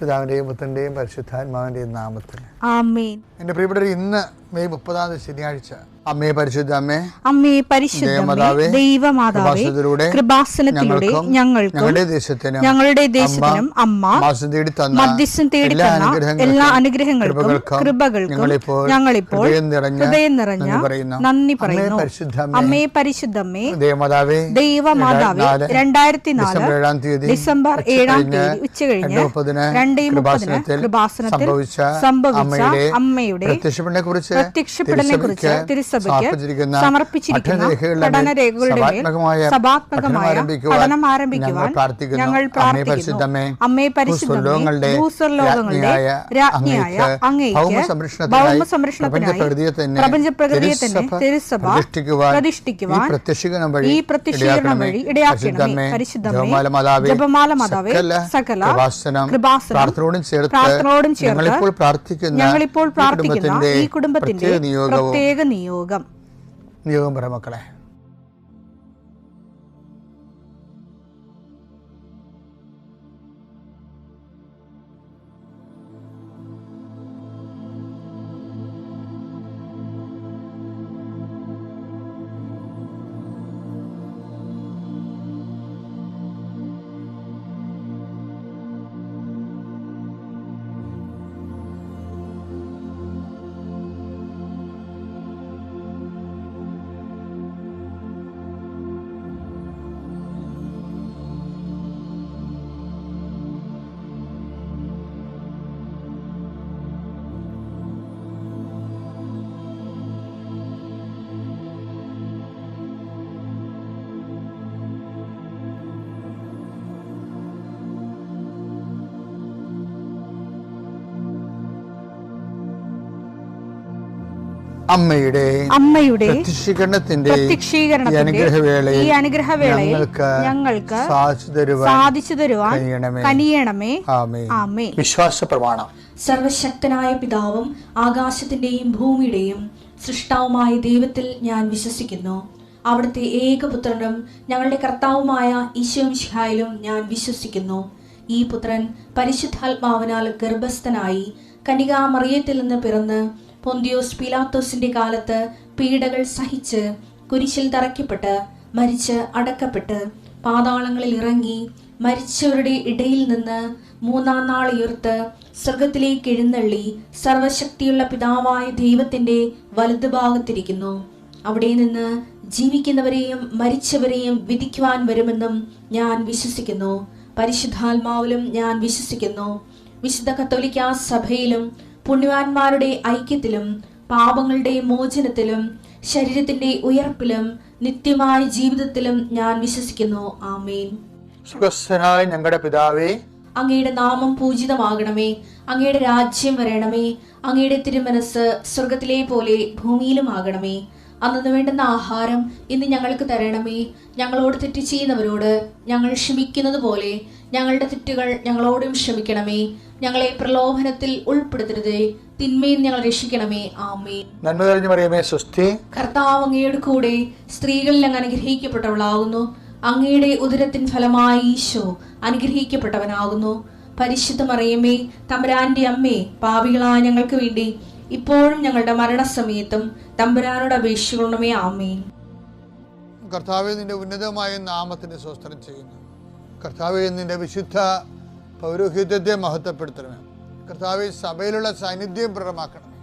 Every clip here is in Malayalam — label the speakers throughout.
Speaker 1: പിതാവിന്റെയും പുത്രന്റെയും പരിശുദ്ധാത്മാവിന്റെയും നാമത്തിൽ
Speaker 2: ആമേൻ.
Speaker 1: എന്റെ പ്രിയപ്പെട്ടവർ, ഇന്ന് മെയ് 30 ശനിയാഴ്ച, അമ്മേ പരിശുദ്ധ അമ്മേ,
Speaker 2: അമ്മേ പരിശുദ്ധമേ, ദൈവമാതാവേ, കൃപാസനത്തിലൂടെ ഞങ്ങൾക്കും ഞങ്ങളുടെ ദേശത്തിനും അമ്മ മധ്യസ്ഥം തേടി തന്ന എല്ലാ അനുഗ്രഹങ്ങൾക്കും കൃപകൾക്കും ഞങ്ങളിപ്പോൾ ഹൃദയം നിറഞ്ഞ നന്ദി പറയുന്നു. അമ്മേ പരിശുദ്ധമേ, ദൈവമാതാവേ, 2004 ഡിസംബർ 7 ഉച്ചകഴിഞ്ഞ് 2:30 കൃപാസനത്തിൽ സംഭവിച്ച അമ്മയുടെ പ്രത്യക്ഷപ്പെടലിനെ കുറിച്ച് തിരുസഭയ്ക്ക് സമർപ്പിച്ചിരിക്കുന്ന പഠനരേഖകളുടെ മേൽ സഭാത്മകമായ പഠനം ആരംഭിക്കുവാൻ ഞങ്ങൾ പ്രാർത്ഥിക്കുന്നു. അമ്മേ പരിശുദ്ധമേ, ഭൂസ്വർലോകങ്ങളുടെ രാജ്ഞിയായ അങ്ങേയ്ക്ക് ഭൗമ സംരക്ഷണത്തിനായി പ്രപഞ്ചപ്രകൃതിയെ തന്നെ തിരുസഭ പ്രതിഷ്ഠിക്കുവാൻ ഈ പ്രത്യക്ഷീകരണം വഴി ഇടയാക്കണമേ. പരിശുദ്ധമേ, ജപമാല മാതാവേ, സകല കൃപാസനം പ്രാർത്ഥനയോടും ചേർത്ത് ഞങ്ങളിപ്പോൾ പ്രാർത്ഥിക്കുന്ന ഈ കുടുംബത്തിന്റെ പ്രത്യേക നിയോഗം
Speaker 1: പറ മക്കളെ. അമ്മയുടെ പ്രത്യക്ഷീകരണത്തിന്റെ ഈ അനുഗ്രഹവേളയിൽ ഞങ്ങൾക്ക് സാധിച്ചു തരുവാൻ കനിയണമേ. ആമേൻ. വിശ്വാസ പ്രമാണം.
Speaker 3: സർവശക്തനായ പിതാവും ആകാശത്തിന്റെയും ഭൂമിയുടെയും സൃഷ്ടാവുമായ ദൈവത്തിൽ ഞാൻ വിശ്വസിക്കുന്നു. അവിടുത്തെ ഏകപുത്രനും ഞങ്ങളുടെ കർത്താവുമായ ഈശോ മിശിഹായിലും ഞാൻ വിശ്വസിക്കുന്നു. ഈ പുത്രൻ പരിശുദ്ധാത്മാവിനാൽ ഗർഭസ്ഥനായി കന്യകാമറിയത്തിൽ നിന്ന് പിറന്ന് പൊന്തിയോസ് പീലാത്തോസിന്റെ കാലത്ത് പീഡകൾ സഹിച്ച് കുരിശിൽ തറയ്ക്കപ്പെട്ട് മരിച്ച് അടക്കപ്പെട്ട് പാതാളങ്ങളിൽ ഇറങ്ങി മരിച്ചവരുടെ ഇടയിൽ നിന്ന് 3-ാം നാൾ ഉയർത്ത് സ്വർഗത്തിലേക്ക് എഴുന്നള്ളി സർവശക്തിയുള്ള പിതാവായ ദൈവത്തിന്റെ വലതുഭാഗത്തിരിക്കുന്നു. അവിടെ നിന്ന് ജീവിക്കുന്നവരെയും മരിച്ചവരെയും വിധിക്കുവാൻ വരുമെന്നും ഞാൻ വിശ്വസിക്കുന്നു. പരിശുദ്ധാത്മാവിലും ഞാൻ വിശ്വസിക്കുന്നു. വിശുദ്ധ കത്തോലിക്കാ സഭയിലും പുണ്യവാന്മാരുടെ ഐക്യത്തിലും പാപങ്ങളുടെ മോചനത്തിലും ശരീരത്തിന്റെ ഉയർപ്പിലും നിത്യമായ ജീവിതത്തിലും ഞാൻ വിശ്വസിക്കുന്നു. ആമേൻ.
Speaker 1: സുഖസ്ഥനായ ഞങ്ങളുടെ പിതാവേ,
Speaker 3: അങ്ങയുടെ നാമം പൂജിതമാകണമേ. അങ്ങയുടെ രാജ്യം വരണമേ. അങ്ങയുടെ തിരുമനസ് സ്വർഗത്തിലെ പോലെ ഭൂമിയിലും ആകണമേ. അന്നു വേണ്ടുന്ന ആഹാരം ഇന്ന് ഞങ്ങൾക്ക് തരണമേ. ഞങ്ങളോട് തെറ്റ് ചെയ്യുന്നവരോട് ഞങ്ങൾ ക്ഷമിക്കുന്നത് പോലെ ഞങ്ങളുടെ തെറ്റുകൾ ഞങ്ങളോടും ക്ഷമിക്കണമേ. ഞങ്ങളെ പ്രലോഭനത്തിൽ ഉൾപ്പെടുത്തരുതേ, തിന്മയിൽ ഞങ്ങൾ രക്ഷിക്കണമേ. ആമേൻ.
Speaker 1: നന്മ നിറഞ്ഞ മറിയമേ, സ്വസ്തി.
Speaker 3: കർത്താവ് അങ്ങയുടെ കൂടെ സ്ത്രീകളിൽ അങ്ങ് അനുഗ്രഹിക്കപ്പെട്ടവളാകുന്നു. അങ്ങയുടെ ഉദരത്തിൻ ഫലമായി ഈശോ അനുഗ്രഹിക്കപ്പെട്ടവനാകുന്നു. പരിശുദ്ധ മറിയമേ, തമ്പുരാന്റെ അമ്മേ, പാപികളായ ഞങ്ങൾക്ക് വേണ്ടി ഇപ്പോഴും ഞങ്ങളുടെ മരണസമയത്തും തമ്പുരാനോട് അപേക്ഷിക്കണമേ. ആമേൻ.
Speaker 1: കർത്താവേ, നിന്റെ ഉന്നതമായ നാമത്തിന് സ്വസ്ത്രം ചെയ്യുന്നു. കർത്താവേ, നിന്റെ വിശുദ്ധ പൗരോഹിത്യത്തെ മഹത്വപ്പെടുത്തണമേ. കർത്താവേ, സഭയിലുള്ള സാന്നിധ്യം പ്രകടമാക്കണമേ.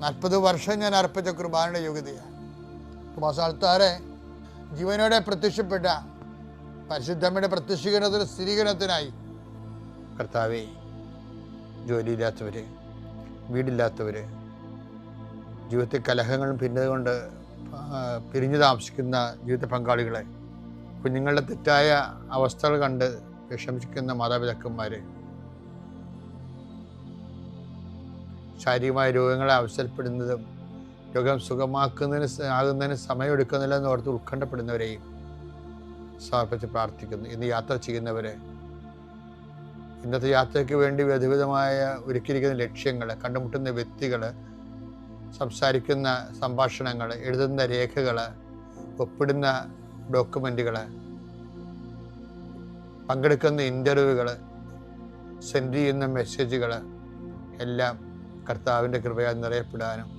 Speaker 1: 40 വർഷം ഞാൻ അർപ്പിച്ച കുർബാനയുടെ യോഗ്യതയാണ്. കുർബാസാൽത്താരെ ജീവനോടെ പ്രത്യക്ഷപ്പെട്ട പരിശുദ്ധമ്മയുടെ പ്രത്യക്ഷീകരണത്തിന് സ്ഥിരീകരണത്തിനായി കർത്താവേ, ജോലിയില്ലാത്തവര്, വീടില്ലാത്തവര്, ജീവിതത്തിൽ കലഹങ്ങളും ഭിന്നതകൊണ്ട് പിരിഞ്ഞു താമസിക്കുന്ന ജീവിത പങ്കാളികളെ, കുഞ്ഞുങ്ങളുടെ തെറ്റായ അവസ്ഥകൾ കണ്ട് വിഷമിക്കുന്ന മാതാപിതാക്കന്മാര്, ശാരീരികമായ രോഗങ്ങളെ അവസരപ്പെടുന്നതും രോഗം ആകുന്നതിന് സമയമെടുക്കുന്നില്ല എന്ന് ഓർത്ത് ഉത്കണ്ഠപ്പെടുന്നവരെയും സമർപ്പിച്ച് പ്രാർത്ഥിക്കുന്നു. ഇന്ന് യാത്ര ചെയ്യുന്നവരെ, ഇന്നത്തെ യാത്രയ്ക്ക് വേണ്ടി വിധവിധമായ ഒരുക്കിയിരിക്കുന്ന ലക്ഷ്യങ്ങൾ, കണ്ടുമുട്ടുന്ന വ്യക്തികൾ, സംസാരിക്കുന്ന സംഭാഷണങ്ങൾ, എഴുതുന്ന രേഖകൾ, ഒപ്പിടുന്ന ഡോക്യുമെൻറ്റുകൾ, പങ്കെടുക്കുന്ന ഇൻ്റർവ്യൂകൾ, സെൻഡ് ചെയ്യുന്ന മെസ്സേജുകൾ എല്ലാം കർത്താവിൻ്റെ കൃപയാൽ നിറയപ്പെടാനും,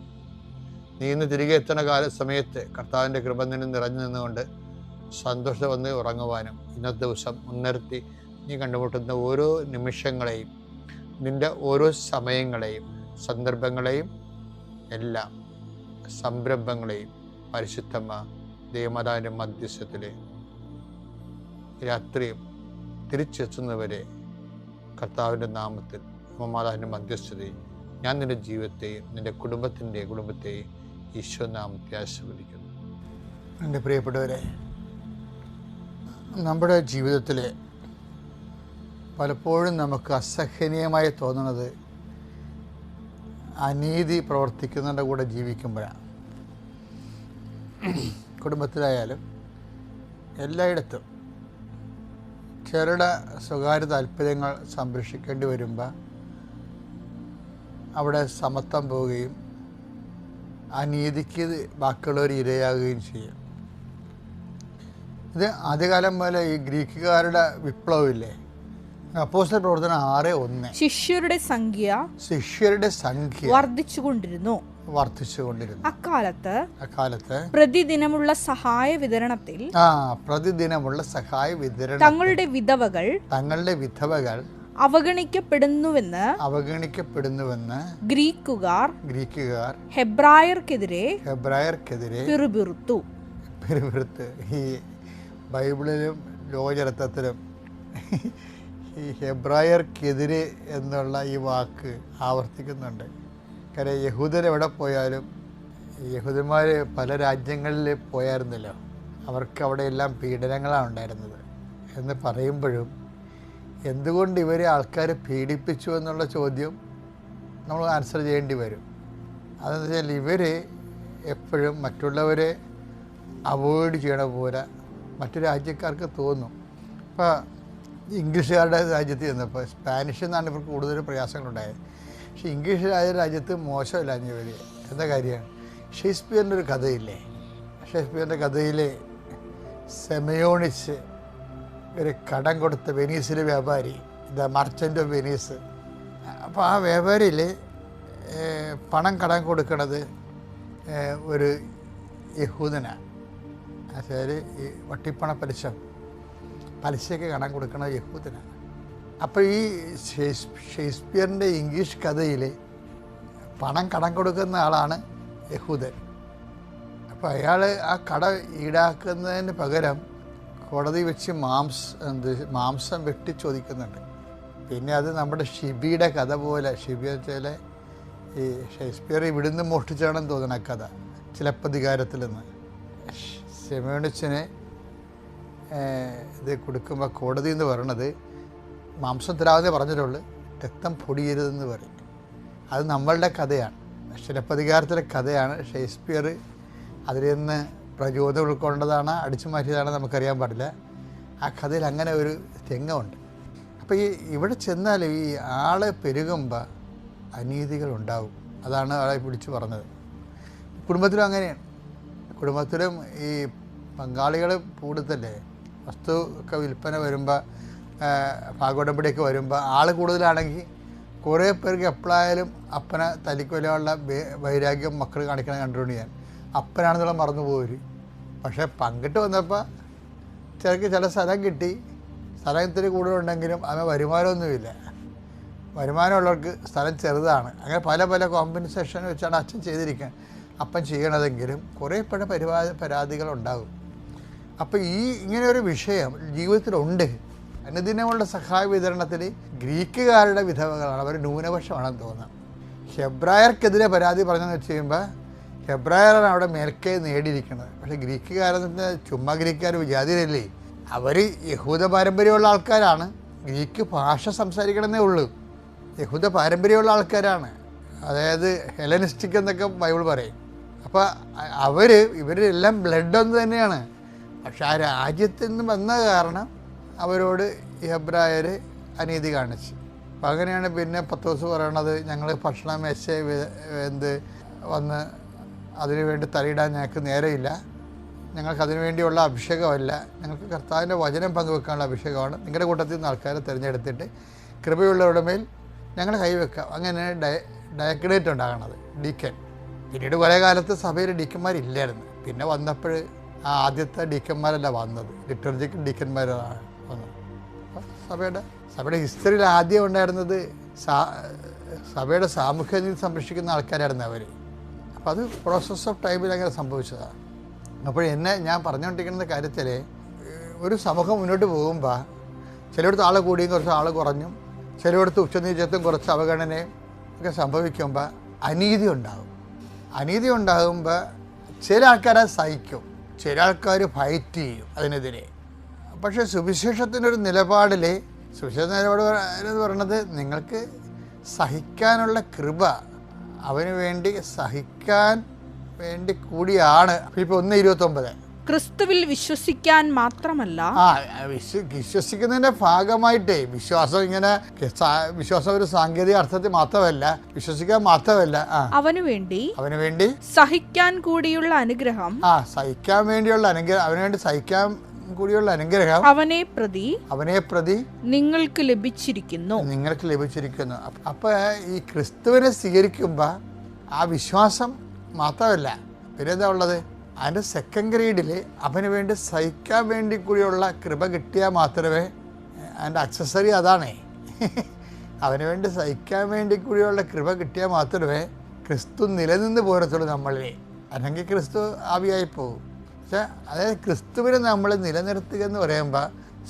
Speaker 1: നീ ഇന്ന് തിരികെ എത്തുന്ന സമയത്ത് കർത്താവിൻ്റെ കൃപ നിന്നെ നിറഞ്ഞു നിന്നുകൊണ്ട് സന്തോഷം വന്ന് ഉറങ്ങുവാനും, ഇന്നത്തെ ദിവസം മുൻനിർത്തി നീ കണ്ടുമുട്ടുന്ന ഓരോ നിമിഷങ്ങളെയും, നിൻ്റെ ഓരോ സമയങ്ങളെയും, സന്ദർഭങ്ങളെയും, എല്ലാം സംരംഭങ്ങളെയും പരിശുദ്ധമ്മ ദൈവമാതാവിൻ്റെ മധ്യസ്ഥത്തിൽ രാത്രിയും തിരിച്ചെത്തുന്നവരെ കർത്താവിൻ്റെ നാമത്തിൽ മാതാവിൻ്റെ മധ്യസ്ഥതയും ഞാൻ നിൻ്റെ ജീവിതത്തെയും നിൻ്റെ കുടുംബത്തെയും ഈശോ നാമത്തെ ആശീർവദിക്കുന്നു. എൻ്റെ പ്രിയപ്പെട്ടവരെ, നമ്മുടെ ജീവിതത്തിൽ പലപ്പോഴും നമുക്ക് അസഹനീയമായി തോന്നുന്നത് അനീതി പ്രവർത്തിക്കുന്നതിൻ്റെ കൂടെ ജീവിക്കുമ്പോഴാണ്. കുടുംബത്തിലായാലും എല്ലായിടത്തും ചിലരുടെ സ്വകാര്യ താല്പര്യങ്ങൾ സംരക്ഷിക്കേണ്ടി വരുമ്പോൾ അവിടെ സമത്വം പോവുകയും അനീതിക്ക് ബാക്കിയുള്ളവർ ഇരയാകുകയും ചെയ്യും. ഇത് ആദ്യകാലം പോലെ ഈ ഗ്രീക്കുകാരുടെ വിപ്ലവമില്ലേ, അപ്പോസ്തല പ്രവർത്തനം 6:1,
Speaker 2: ശിഷ്യരുടെ സംഖ്യ വർദ്ധിച്ചുകൊണ്ടിരുന്നു. അക്കാലത്ത് പ്രതിദിനമുള്ള സഹായ വിതരണത്തിൽ തങ്ങളുടെ വിധവകൾ അവഗണിക്കപ്പെടുന്നുവെന്ന് ഗ്രീക്കുകാർ ഹെബ്രായർക്കെതിരെ പിറുപിറുത്തു.
Speaker 1: ഈ ബൈബിളിലും ലോകചരിത്രത്തിലും ഈ ഹെബ്രായർക്കെതിരെ എന്നുള്ള ഈ വാക്ക് ആവർത്തിക്കുന്നുണ്ട്. കാരണം യഹൂദരെവിടെ പോയാലും, യഹൂദന്മാർ പല രാജ്യങ്ങളിൽ പോയായിരുന്നല്ലോ, അവർക്ക് അവിടെയെല്ലാം പീഡനങ്ങളാണ് ഉണ്ടായിരുന്നത് എന്ന് പറയുമ്പോഴും എന്തുകൊണ്ട് ഇവരെ ആൾക്കാർ പീഡിപ്പിച്ചു എന്നുള്ള ചോദ്യം നമ്മൾ ആൻസർ ചെയ്യേണ്ടി വരും. അതെന്ന് വെച്ചാൽ ഇവർ എപ്പോഴും മറ്റുള്ളവരെ അവോയ്ഡ് ചെയ്യണ പോലെ മറ്റു രാജ്യക്കാർക്ക് തോന്നും. ഇപ്പോൾ ഇംഗ്ലീഷുകാരുടെ രാജ്യത്ത് ചെന്നപ്പോൾ സ്പാനിഷ് എന്നാണ് ഇവർക്ക് കൂടുതൽ പ്രയാസങ്ങളുണ്ടായത്. പക്ഷേ ഇംഗ്ലീഷ് രാജ്യത്ത് മോശമില്ല ഇവർ. എന്താ കാര്യമാണ്, ഷേക്സ്പിയറിൻ്റെ ഒരു കഥയില്ലേ, ഷേക്സ്പിയറിൻ്റെ കഥയിൽ സെമയോണിച്ച് ഒരു കടം കൊടുത്ത വെനീസിലെ വ്യാപാരി, ദ മർച്ചൻ്റ് ഓഫ് വെനീസ്. അപ്പോൾ ആ വ്യാപാരിയിൽ പണം കടം കൊടുക്കുന്നത് ഒരു യഹൂദനാണ്. അതായത് ഈ വട്ടിപ്പണ പലിശയ്ക്ക് കടം കൊടുക്കുന്നത് യഹൂദനാണ്. അപ്പോൾ ഈ ഷേക്സ്പിയറിൻ്റെ ഇംഗ്ലീഷ് കഥയിൽ പണം കടം കൊടുക്കുന്ന ആളാണ് യഹൂദൻ. അപ്പോൾ അയാൾ ആ കട ഈടാക്കുന്നതിന് പകരം കോടതി വെച്ച് മാംസം വെട്ടി ചോദിക്കുന്നുണ്ട്. പിന്നെ അത് നമ്മുടെ ഷിബിയുടെ കഥ പോലെ, ഷിബി വെച്ചാൽ ഈ ഷേക്സ്പിയർ ഇവിടുന്ന് മോഷ്ടിച്ചാണെന്ന് തോന്നുന്ന കഥ, ചിലപ്പതികാരത്തിൽ നിന്ന്. സെമയോണിച്ചിന് ഇത് കൊടുക്കുമ്പോൾ കോടതി എന്ന് പറയണത് മാംസം തരാമെന്നേ പറഞ്ഞിട്ടുള്ളൂ, രക്തം പൊടിയരുതെന്ന് പറയും. അത് നമ്മളുടെ കഥയാണ്, ചിലപ്പതികാരത്തിലെ കഥയാണ്. ഷേക്സ്പിയർ അതിൽ നിന്ന് പ്രചോദനം ഉൾക്കൊണ്ടതാണ്, അടിച്ചു മാറ്റിയതാണ് നമുക്കറിയാൻ പാടില്ല. ആ കഥയിൽ അങ്ങനെ ഒരു രംഗമുണ്ട്. അപ്പോൾ ഇവിടെ ചെന്നാൽ ഈ ആള് പെരുകുമ്പോൾ അനീതികളുണ്ടാവും. അതാണ് ആളെ പിടിച്ചു പറഞ്ഞത്. കുടുംബത്തിലും അങ്ങനെയാണ്. കുടുംബത്തിലും ഈ പങ്കാളികൾ കൂടുതലല്ലേ, വസ്തു ഒക്കെ വിൽപ്പന വരുമ്പോൾ, ഭാഗോടമ്പടിയൊക്കെ വരുമ്പോൾ ആൾ കൂടുതലാണെങ്കിൽ കുറേ പേർക്ക് എപ്പോഴായാലും അപ്പനെ തല്ലിക്കൊല്ലാനുള്ള വൈരാഗ്യം മക്കൾ കാണിക്കണം കണ്ടുകൊണ്ട് ഞാൻ അപ്പനാണെന്നുള്ള മറന്നു പോരും. പക്ഷേ പങ്കിട്ട് വന്നപ്പോൾ ചില സ്ഥലം കിട്ടി, സ്ഥലത്തിന് കൂടുതലുണ്ടെങ്കിലും അവൻ വരുമാനമൊന്നുമില്ല. വരുമാനമുള്ളവർക്ക് സ്ഥലം ചെറുതാണ്. അങ്ങനെ പല കോമ്പൻസേഷൻ വെച്ചാണ് അച്ഛൻ ചെയ്തിരിക്കുന്നത്, അപ്പം ചെയ്യണതെങ്കിലും കുറേ പരാതികളുണ്ടാകും. അപ്പോൾ ഇങ്ങനെയൊരു വിഷയം ജീവിതത്തിലുണ്ട്. അനുദിനമുള്ള സഹായ വിതരണത്തിൽ ഗ്രീക്കുകാരുടെ വിധവകളാണ്, അവർ ന്യൂനപക്ഷമാണെന്ന് തോന്നുന്നത്. ഹെബ്രായർക്കെതിരെ പരാതി പറഞ്ഞെന്ന് വെച്ച് കഴിയുമ്പോൾ ഹെബ്രായറാണ് അവിടെ മേൽക്കൈ നേടിയിരിക്കുന്നത്. പക്ഷേ ഗ്രീക്കുകാരെന്ന് ചുമ്മാ ഗ്രീക്കുകാർ വിജാതിരല്ലേ, അവർ യഹൂദ പാരമ്പര്യമുള്ള ആൾക്കാരാണ്. ഗ്രീക്ക് ഭാഷ സംസാരിക്കണമെന്നേ ഉള്ളൂ, യഹൂദ പാരമ്പര്യമുള്ള ആൾക്കാരാണ്. അതായത് ഹെലനിസ്റ്റിക് എന്നൊക്കെ ബൈബിൾ പറയും. അപ്പോൾ ഇവരെല്ലാം ബ്ലഡ് ഒന്ന് തന്നെയാണ്. പക്ഷെ ആ രാജ്യത്തിൽ നിന്ന് വന്ന കാരണം അവരോട് ഹെബ്രായർ അനീതി കാണിച്ചു. അപ്പം അങ്ങനെയാണ് പിന്നെ പത്രോസ് പറയണത്, ഞങ്ങൾ ഭക്ഷണം വന്ന് അതിനുവേണ്ടി തലയിടാൻ ഞങ്ങൾക്ക് നേരമില്ല, ഞങ്ങൾക്കതിനു വേണ്ടിയുള്ള അഭിഷേകമല്ല, ഞങ്ങൾക്ക് കർത്താവിൻ്റെ വചനം പങ്കുവെക്കാനുള്ള അഭിഷേകമാണ്. നിങ്ങളുടെ കൂട്ടത്തിൽ നിന്ന് ആൾക്കാരെ തിരഞ്ഞെടുത്തിട്ട് കൃപയുള്ളവരുടെ മേൽ ഞങ്ങൾ കൈവെക്കാം. അങ്ങനെ ഡയക്കണേറ്റ് ഉണ്ടാകണത് ഡീക്കൻ. പിന്നീട് കുറേ കാലത്ത് സഭയിൽ ഡീക്കന്മാരില്ലായിരുന്നു. പിന്നെ വന്നപ്പോൾ ആ ആദ്യത്തെ ഡീക്കന്മാരല്ല വന്നത്, ലിറ്റർജിക്കൽ ഡീക്കന്മാരാണ് വന്നത്. അപ്പോൾ സഭയുടെ ഹിസ്റ്ററിയിൽ ആദ്യം ഉണ്ടായിരുന്നത് സഭയുടെ സാമൂഹ്യ നീതി സംരക്ഷിക്കുന്ന ആൾക്കാരായിരുന്നു അവർ. അപ്പോൾ അത് പ്രോസസ് ഓഫ് ടൈമിൽ അങ്ങനെ സംഭവിച്ചതാണ്. അപ്പോൾ ഞാൻ പറഞ്ഞുകൊണ്ടിരിക്കുന്ന കാര്യത്തിൽ ഒരു സമൂഹം മുന്നോട്ട് പോകുമ്പോൾ ചിലയിടത്ത് ആൾ കൂടിയും കുറച്ച് ആൾ കുറഞ്ഞും, ചിലയിടത്ത് ഉച്ചനീചത്വം കുറച്ച് അവഗണനയും ഒക്കെ സംഭവിക്കുമ്പോൾ അനീതി ഉണ്ടാകും. അനീതി ഉണ്ടാകുമ്പോൾ ചില ആൾക്കാരെ സഹിക്കും, ചില ആൾക്കാർ ഫൈറ്റ് ചെയ്യും അതിനെതിരെ. പക്ഷേ സുവിശേഷത്തിനൊരു നിലപാടിൽ, സുവിശേഷ നിലപാട് എന്ന് പറയുന്നത് നിങ്ങൾക്ക് സഹിക്കാനുള്ള കൃപ, അവന് വേണ്ടി സഹിക്കാൻ വേണ്ടി കൂടിയാണ്. ഇപ്പോൾ 1:29
Speaker 2: ക്രിസ്തുവിൽ വിശ്വസിക്കാൻ മാത്രമല്ല,
Speaker 1: വിശ്വസിക്കുന്നതിൻ്റെ ഭാഗമായിട്ടേ വിശ്വാസം ഒരു സാങ്കേതിക അർത്ഥത്തിൽ മാത്രമല്ല, വിശ്വസിക്കാൻ മാത്രമല്ല,
Speaker 2: അവന് വേണ്ടി സഹിക്കാൻ കൂടിയുള്ള അനുഗ്രഹം,
Speaker 1: സഹിക്കാൻ വേണ്ടിയുള്ള അനുഗ്രഹം, അവന് വേണ്ടി സഹിക്കാൻ കൂടിയുള്ള അനുഗ്രഹം
Speaker 2: അവനെ പ്രതി നിങ്ങൾക്ക് ലഭിച്ചിരിക്കുന്നു.
Speaker 1: അപ്പൊ ഈ ക്രിസ്തുവിനെ സ്വീകരിക്കുമ്പോൾ ആ വിശ്വാസം മാത്രമല്ല, പിന്നെ എന്താ ഉള്ളത്, അതിൻ്റെ സെക്കൻഡ് ഗ്രേഡിൽ അവന് വേണ്ടി സഹിക്കാൻ വേണ്ടി കൂടിയുള്ള കൃപ കിട്ടിയാൽ മാത്രമേ, അതിൻ്റെ അക്സസറി അതാണേ, അവന് വേണ്ടി സഹിക്കാൻ വേണ്ടി കൂടിയുള്ള കൃപ കിട്ടിയാൽ മാത്രമേ ക്രിസ്തു നിലനിന്ന് പോരത്തുള്ളൂ നമ്മളിൽ. അല്ലെങ്കിൽ ക്രിസ്തു ആവിയായി പോകും. പക്ഷേ അതായത് ക്രിസ്തുവിനെ നമ്മൾ നിലനിർത്തുക എന്ന് പറയുമ്പോൾ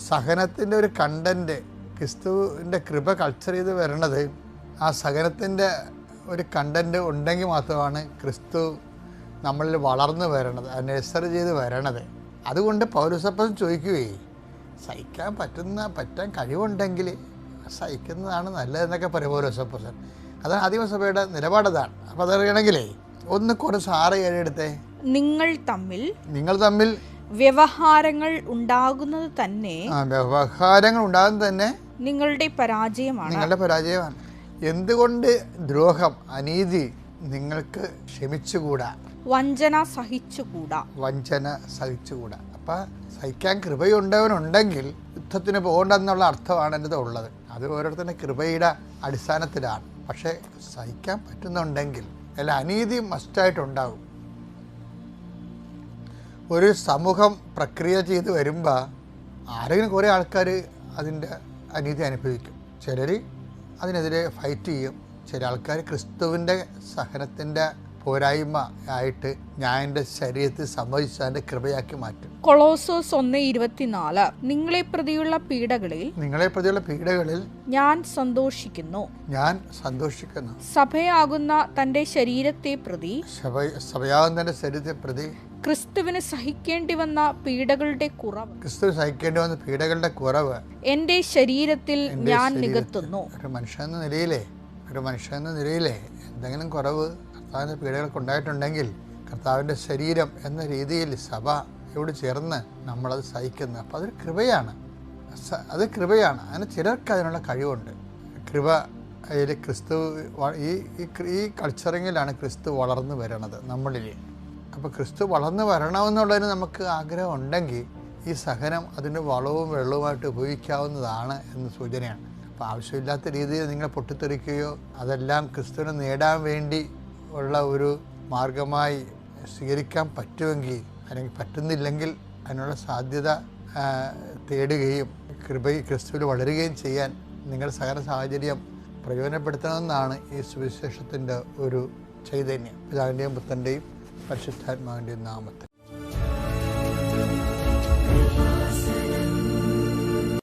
Speaker 1: സഹനത്തിൻ്റെ ഒരു കണ്ടൻറ്റ്, ക്രിസ്തുവിൻ്റെ കൃപ കൾച്ചർ ചെയ്ത് വരണത് ആ സഹനത്തിൻ്റെ ഒരു കണ്ടൻറ്റ് ഉണ്ടെങ്കിൽ മാത്രമാണ് ക്രിസ്തു നമ്മളിൽ വളർന്നു വരണത്, നഴ്സർ ചെയ്ത് വരണത്. അതുകൊണ്ട് പൗലോസപ്പൻ ചോദിക്കുകയെ പറ്റാൻ കഴിവുണ്ടെങ്കിൽ സഹിക്കുന്നതാണ് നല്ലതെന്നൊക്കെ പറയും പൗലോസപ്പൻ. അതാണ് ആദിമസഭയുടെ നിലപാടതാണ്. അപ്പോൾ അതറിയണമെങ്കിലേ ഒന്ന് കുറച്ച് 6-7 എടുത്തേ.
Speaker 2: നിങ്ങൾ തമ്മിൽ വ്യവഹാരങ്ങൾ ഉണ്ടാകുന്നത് തന്നെ നിങ്ങളുടെ പരാജയമാണ്.
Speaker 1: എന്തുകൊണ്ട് ദ്രോഹം, അനീതി നിങ്ങൾക്ക് ക്ഷമിച്ചുകൂടാ,
Speaker 2: വഞ്ചന സഹിച്ചുകൂടാ.
Speaker 1: അപ്പം സഹിക്കാൻ കൃപയുണ്ടവനുണ്ടെങ്കിൽ യുദ്ധത്തിന് പോകണ്ടെന്നുള്ള അർത്ഥമാണ് എൻ്റെ ഉള്ളത്. അത് ഓരോരുത്തരുടെ കൃപയുടെ അടിസ്ഥാനത്തിലാണ്. പക്ഷേ സഹിക്കാൻ പറ്റുന്നുണ്ടെങ്കിൽ അല്ല, അനീതി മസ്റ്റായിട്ടുണ്ടാകും. ഒരു സമൂഹം പ്രക്രിയ ചെയ്ത് വരുമ്പോൾ ആരെങ്കിലും കുറേ ആൾക്കാർ അതിൻ്റെ അനീതി അനുഭവിക്കും. ചിലർ അതിനെതിരെ ഫൈറ്റ് ചെയ്യും. ചില ആൾക്കാർ ക്രിസ്തുവിൻ്റെ സഹനത്തിൻ്റെ പോരായ്മ ആയിട്ട് ഞാൻ എൻ്റെ ശരീരത്തിൽ സമ്മതിച്ച് അതിൻ്റെ കൃപയാക്കി മാറ്റും.
Speaker 2: കൊളോസോസ് 1:24 നിങ്ങളെ പ്രതിയുള്ള പീഡകളിൽ ഞാൻ സന്തോഷിക്കുന്നു. സഭയാകുന്ന തൻ്റെ ശരീരത്തെ പ്രതി ക്രിസ്തുവിന് സഹിക്കേണ്ടി വന്ന പീഡകളുടെ കുറവ് എൻ്റെ ശരീരത്തിൽ ഞാൻ നികത്തുന്നു.
Speaker 1: ഒരു മനുഷ്യൻ എന്ന നിലയിലേ എന്തെങ്കിലും കുറവ് കർത്താവിൻ്റെ പീഡകൾക്ക് ഉണ്ടായിട്ടുണ്ടെങ്കിൽ കർത്താവിൻ്റെ ശരീരം എന്ന രീതിയിൽ സഭയോട് ചേർന്ന് നമ്മളത് സഹിക്കുന്നത്. അപ്പോൾ അതൊരു കൃപയാണ്. അതിന് ചിലർക്ക് അതിനുള്ള കഴിവുണ്ട്. കൃപ അതിൽ ക്രിസ്തു ഈ കൾച്ചറിങ്ങിലാണ് ക്രിസ്തു വളർന്നു വരണത് നമ്മളിൽ. അപ്പോൾ ക്രിസ്തു വളർന്നു വരണമെന്നുള്ളതിന് നമുക്ക് ആഗ്രഹം ഉണ്ടെങ്കിൽ ഈ സഹനം അതിൻ്റെ വളവും വെള്ളവുമായിട്ട് ഉപയോഗിക്കാവുന്നതാണ് എന്ന് സൂചനയാണ്. അപ്പോൾ ആവശ്യമില്ലാത്ത രീതിയിൽ നിങ്ങൾ പൊട്ടിത്തെറിക്കുകയോ അതെല്ലാം ക്രിസ്തുവിനെ നേടാൻ വേണ്ടി ഉള്ള ഒരു മാർഗമായി സ്വീകരിക്കാൻ പറ്റുമെങ്കിൽ, അല്ലെങ്കിൽ പറ്റുന്നില്ലെങ്കിൽ അതിനുള്ള സാധ്യത തേടുകയും ക്രിസ്തുവിൽ വളരുകയും ചെയ്യാൻ നിങ്ങളുടെ സഹന സാഹചര്യം പ്രയോജനപ്പെടുത്തണമെന്നാണ് ഈ സുവിശേഷത്തിൻ്റെ ഒരു ചൈതന്യം. പിതാവിൻ്റെയും പുത്രൻ്റെയും പരിശുദ്ധാത്മാവിൻ്റെയും നാമത്തിൽ.